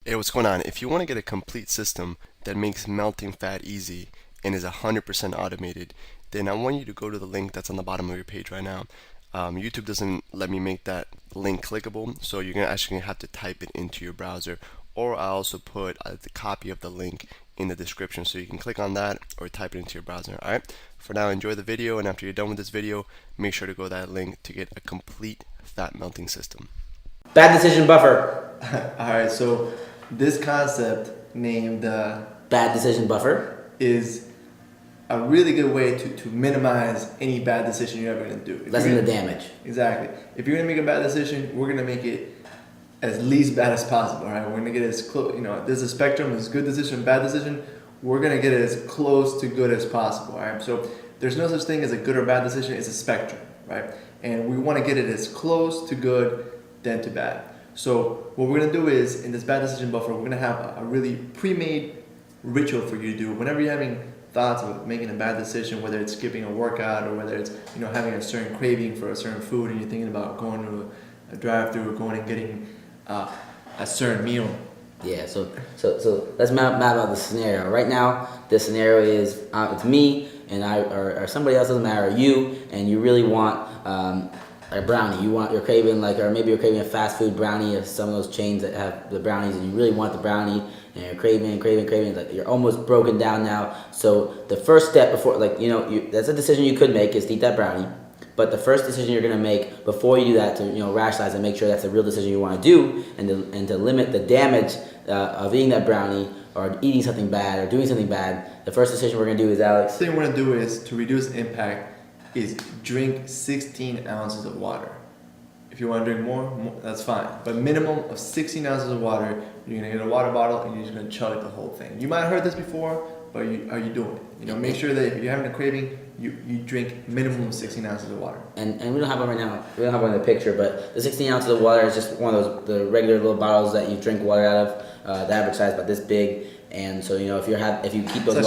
Hey, what's going on? If you want to get a complete system that makes melting fat easy and is 100% automated, then I want you to go to the link that's on the bottom of your page right now. YouTube doesn't let me make that link clickable, so you're actually gonna have to type it into your browser, or I also put the copy of the link in the description, so you can click on that or type it into your browser. All right. For now, enjoy the video, and after you're done with this video, make sure to go to that link to get a complete fat melting system. Bad decision buffer. All right, so this concept named Bad decision buffer. is a really good way to minimize any bad decision you're ever going to do. Lessen the damage. Exactly. If you're going to make a bad decision, we're going to make it as least bad as possible, right? We're going to get as close, there's a spectrum, there's good decision, bad decision. We're going to get it as close to good as possible, right? So there's no such thing as a good or bad decision, it's a spectrum, right? And we want to get it as close to good than to bad. So what we're gonna do is, in this bad decision buffer, we're gonna have a really pre-made ritual for you to do whenever you're having thoughts of making a bad decision, whether it's skipping a workout or whether it's having a certain craving for a certain food, and you're thinking about going to a drive-through or going and getting a certain meal. Yeah. So let's map out the scenario. Right now, the scenario is it's me and I or somebody else, doesn't matter. Or you, and you really want a brownie. You're craving or maybe you're craving a fast food brownie or some of those chains that have the brownies, and you really want the brownie, and you're craving, like you're almost broken down now. So the first step before, that's a decision you could make, is to eat that brownie. But the first decision you're gonna make before you do that, to rationalize and make sure that's a real decision you want to do, and to limit the damage of eating that brownie or eating something bad or doing something bad. The first decision we're gonna do is, Alex. The thing we're gonna do is to reduce impact is drink 16 ounces of water. If you want to drink more, that's fine. But minimum of 16 ounces of water. You're gonna get a water bottle and you're just gonna chug the whole thing. You might have heard this before, but are you doing it? Make sure that if you're having a craving, you drink minimum of 16 ounces of water. And we don't have one right now. We don't have one in the picture, but the 16 ounces of water is just one of the regular little bottles that you drink water out of. The average size about this big. And so if you keep those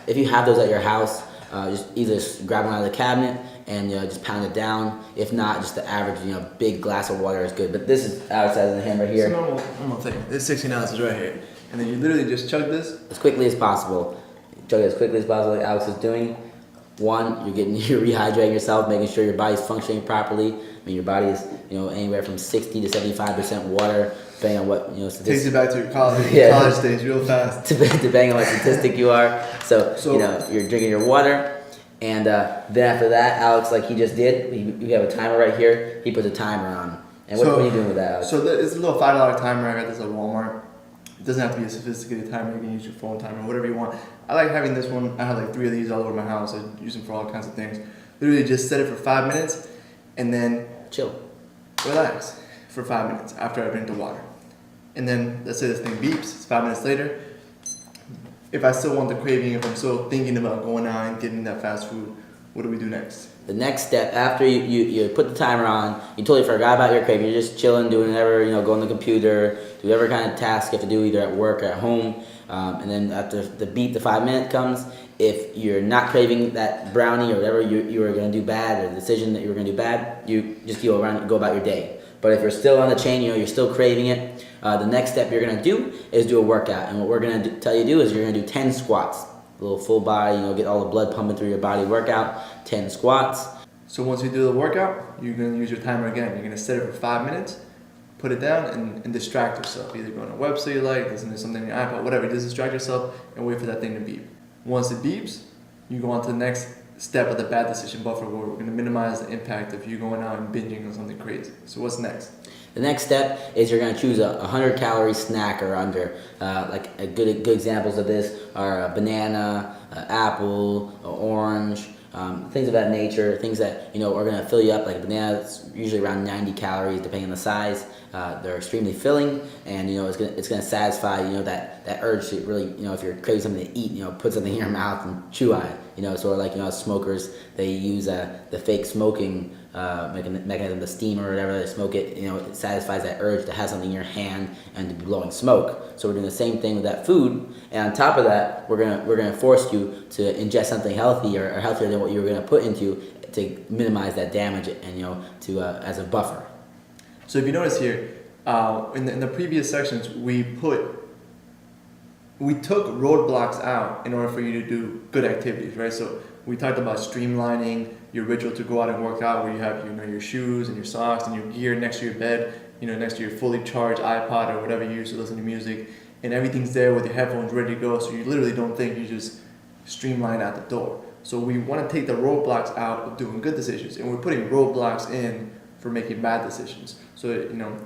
if you have those at your house, just either grab one out of the cabinet and just pound it down. If not, just the average big glass of water is good. But this is Alex has in the hand right here. It's a normal thing. This is 16 ounces right here, and then you literally just chug this as quickly as possible. Chug it as quickly as possible, like Alex is doing. You're rehydrating yourself, making sure your body's functioning properly. I mean, your body is anywhere from 60 to 75% water, depending on what takes you back to your college college days real fast. Depending on what statistic you are. So you're drinking your water, and then after that, Alex, like he just did, we have a timer right here. He puts a timer on. And what are you doing with that, Alex? So it's a little $5 timer. I got this at Walmart. It doesn't have to be a sophisticated timer. You can use your phone timer, whatever you want. I like having this one. I have like 3 of these all over my house. I use them for all kinds of things. Literally just set it for 5 minutes, and then chill, relax for 5 minutes after I drink the water. And then let's say this thing beeps. It's 5 minutes later. If I still want the craving, if I'm still thinking about going out and getting that fast food, what do we do next? The next step, after you put the timer on, you totally forgot about your craving, you're just chilling, doing whatever, go on the computer, do whatever kind of task you have to do, either at work or at home. And then after the 5 minute comes, if you're not craving that brownie or whatever you were going to do bad, or the decision that you were going to do bad, you just go about your day. But if you're still on the chain, you're still craving it, the next step you're going to do is do a workout. And what we're going to tell you to do is you're going to do 10 squats. A little full body, get all the blood pumping through your body workout, 10 squats. So once you do the workout, you're going to use your timer again. You're going to set it for 5 minutes, put it down, and distract yourself. Either go on a website you like, listen to something on your iPod, whatever. Just distract yourself and wait for that thing to beep. Once it beeps, you go on to the next step of the bad decision buffer, where we're going to minimize the impact of you going out and binging on something crazy. So what's next? The next step is you're going to choose a 100-calorie snack or under. Good examples of this are a banana, apple, orange, things of that nature. Things that are going to fill you up. Like a banana, it's usually around 90 calories, depending on the size. They're extremely filling, and it's going to satisfy that urge to really if you're craving something to eat, put something in your mouth and chew on it. Sort of like smokers, they use the fake smoking mechanism, the steam or whatever, they smoke it. It satisfies that urge to have something in your hand and to be blowing smoke. So we're doing the same thing with that food, and on top of that, we're gonna force you to ingest something healthy or healthier than what you were gonna put into to minimize that damage and to as a buffer. So if you notice here, In the previous sections, we took roadblocks out in order for you to do good activities, right? So we talked about streamlining your ritual to go out and work out, where you have your shoes and your socks and your gear next to your bed, next to your fully charged iPod or whatever you use to listen to music, and everything's there with your headphones ready to go. So you literally don't think, you just streamline out the door. So we want to take the roadblocks out of doing good decisions, and we're putting roadblocks in for making bad decisions. So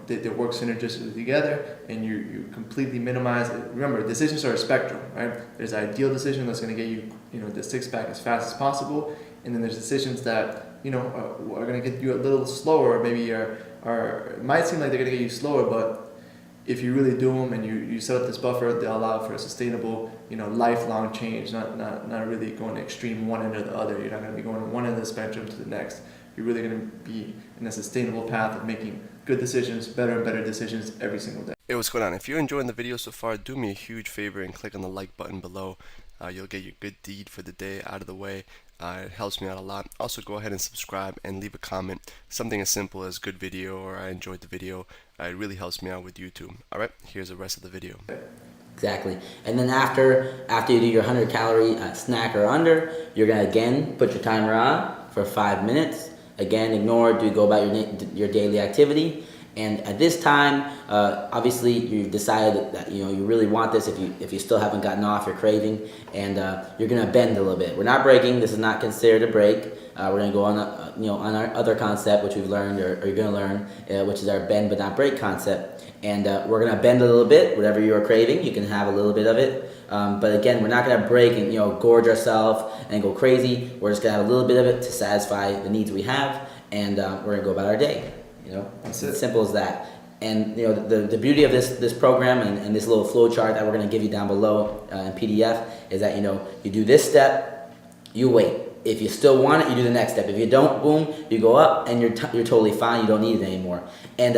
they work synergistically together, and you completely minimize it. Remember, decisions are a spectrum, right? There's an ideal decision that's going to get you the six pack as fast as possible, and then there's decisions that are going to get you a little slower, or maybe it might seem like they're going to get you slower, but if you really do them and you set up this buffer, they'll allow for a sustainable, lifelong change, not really going to extreme one end or the other. You're not going to be going from one end of the spectrum to the next. You're really going to be in a sustainable path of making good decisions, better and better decisions every single day. Hey, what's going on? If you're enjoying the video so far, do me a huge favor and click on the like button below. You'll get your good deed for the day out of the way. It helps me out a lot. Also, go ahead and subscribe and leave a comment. Something as simple as good video or I enjoyed the video. It really helps me out with YouTube. Alright, here's the rest of the video. Exactly. And then after you do your 100-calorie snack or under, you're going to again put your timer on for 5 minutes. Again, ignore it, go about your daily activity. And at this time, obviously, you've decided that you really want this. If you still haven't gotten off your craving, and you're gonna bend a little bit. We're not breaking. This is not considered a break. We're gonna go on on our other concept, which we've learned, or you're gonna learn, which is our bend but not break concept. And we're gonna bend a little bit. Whatever you are craving, you can have a little bit of it. But again, we're not gonna break and gorge ourselves and go crazy. We're just gonna have a little bit of it to satisfy the needs we have, and we're gonna go about our day. That's It's it. as simple as that. And the beauty of this program and this little flow chart that we're going to give you down below in PDF is that you do this step, you wait. If you still want it, you do the next step. If you don't, boom, you go up, and you're totally fine. You don't need it anymore. And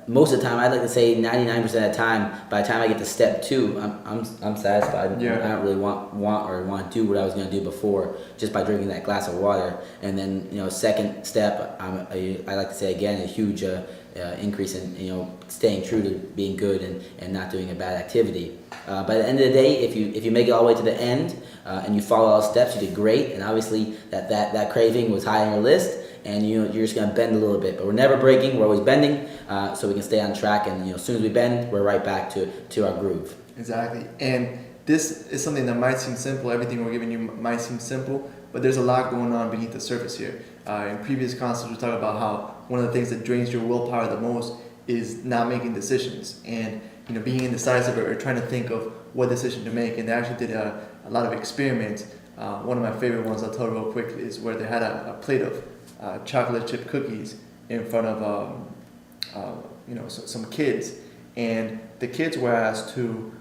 most of the time, I'd like to say 99% of the time, by the time I get to step 2, I'm satisfied. Yeah. I don't really want to do what I was going to do before just by drinking that glass of water. And then second step, I like to say again, a huge increase in staying true to being good and not doing a bad activity. By the end of the day, if you make it all the way to the end and you follow all the steps, you did great. And obviously that craving was high on your list. And you're just gonna bend a little bit, but we're never breaking. We're always bending, so we can stay on track. And as soon as we bend, we're right back to our groove. Exactly. And this is something that might seem simple. Everything we're giving you might seem simple, but there's a lot going on beneath the surface here. In previous concepts, we talked about how one of the things that drains your willpower the most is not making decisions and being indecisive or trying to think of what decision to make. And they actually did a lot of experiments. One of my favorite ones I'll tell real quick is where they had a plate of chocolate chip cookies in front of some kids, and the kids were asked to.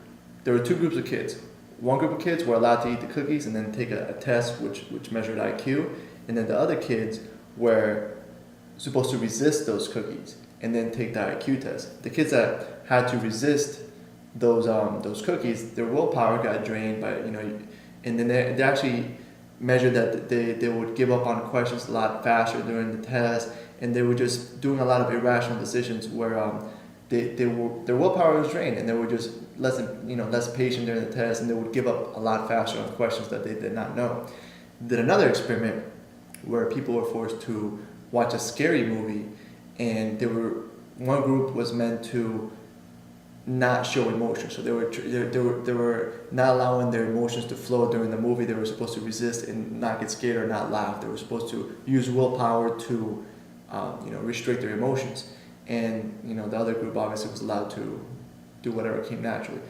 There were two groups of kids. One group of kids were allowed to eat the cookies and then take a test which measured IQ, and then the other kids were supposed to resist those cookies and then take the IQ test. The kids that had to resist those cookies, their willpower got drained by and then they actually measured that they would give up on questions a lot faster during the test, and they were just doing a lot of irrational decisions where their willpower was drained, and they were just less patient during the test, and they would give up a lot faster on questions that they did not know. Did another experiment where people were forced to watch a scary movie, and one group was meant to not show emotion, so they were not allowing their emotions to flow during the movie. They were supposed to resist and not get scared or not laugh. They were supposed to use willpower to restrict their emotions, and the other group obviously was allowed to do whatever came naturally.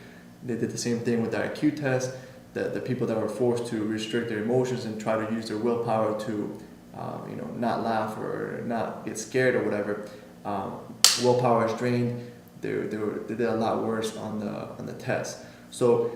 They did the same thing with the IQ test. The people that were forced to restrict their emotions and try to use their willpower to not laugh or not get scared or whatever, willpower is drained. They did a lot worse on the test. So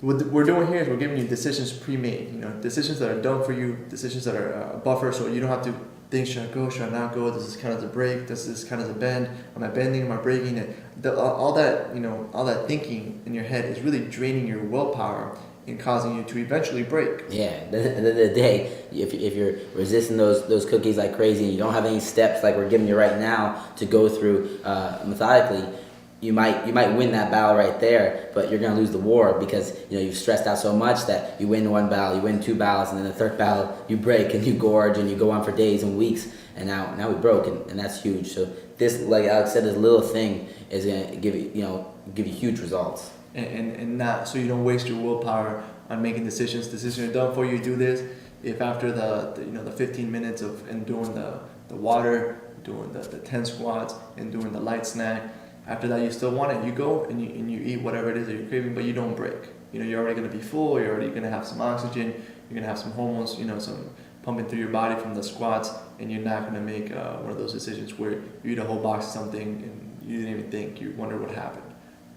what we're doing here is we're giving you decisions pre-made. Decisions that are done for you, decisions that are a buffer, so you don't have to think, should I go, should I not go? This is kind of the break. This is kind of the bend. Am I bending? Am I breaking? All that thinking in your head is really draining your willpower and causing you to eventually break. Yeah, at the end of the day, if you're resisting those cookies like crazy, and you don't have any steps like we're giving you right now to go through methodically, you might win that battle right there, but you're gonna lose the war because you've stressed out so much that you win one battle, you win two battles, and then the third battle you break and you gorge and you go on for days and weeks, and now we broke, and that's huge. So this, like Alex said, this little thing is gonna give you huge results. And not so you don't waste your willpower on making decisions. Decisions are done for you. Do this. If after the 15 minutes of and doing the water, doing the 10 squats, and doing the light snack, after that you still want it, you go and you eat whatever it is that you're craving, but you don't break. You're already gonna be full. You're already gonna have some oxygen. You're gonna have some hormones. Some pumping through your body from the squats, and you're not gonna make one of those decisions where you eat a whole box of something and you didn't even think. You wonder what happened.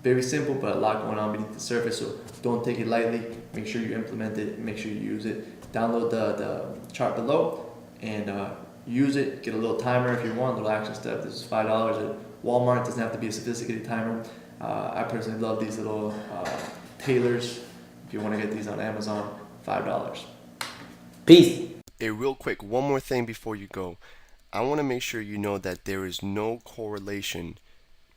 Very simple, but a lot going on beneath the surface, so don't take it lightly. Make sure you implement it, make sure you use it. Download the chart below and use it. Get a little timer if you want, a little action step. This is $5 at Walmart. It doesn't have to be a sophisticated timer. I personally love these little tailors. If you want to get these on Amazon, $5. Peace. Hey, real quick, one more thing before you go. I want to make sure you know that there is no correlation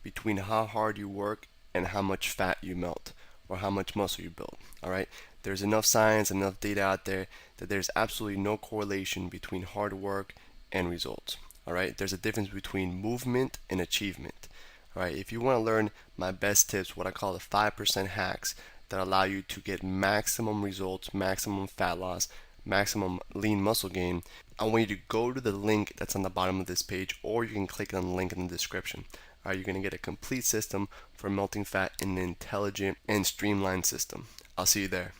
between how hard you work and how much fat you melt or how much muscle you build. All right, there's enough science, enough data out there that there's absolutely no correlation between hard work and results. All right, there's a difference between movement and achievement. All right, if you want to learn my best tips, what I call the 5% hacks that allow you to get maximum results, maximum fat loss, maximum lean muscle gain, I want you to go to the link that's on the bottom of this page, or you can click on the link in the description. You're going to get a complete system for melting fat in an intelligent and streamlined system. I'll see you there.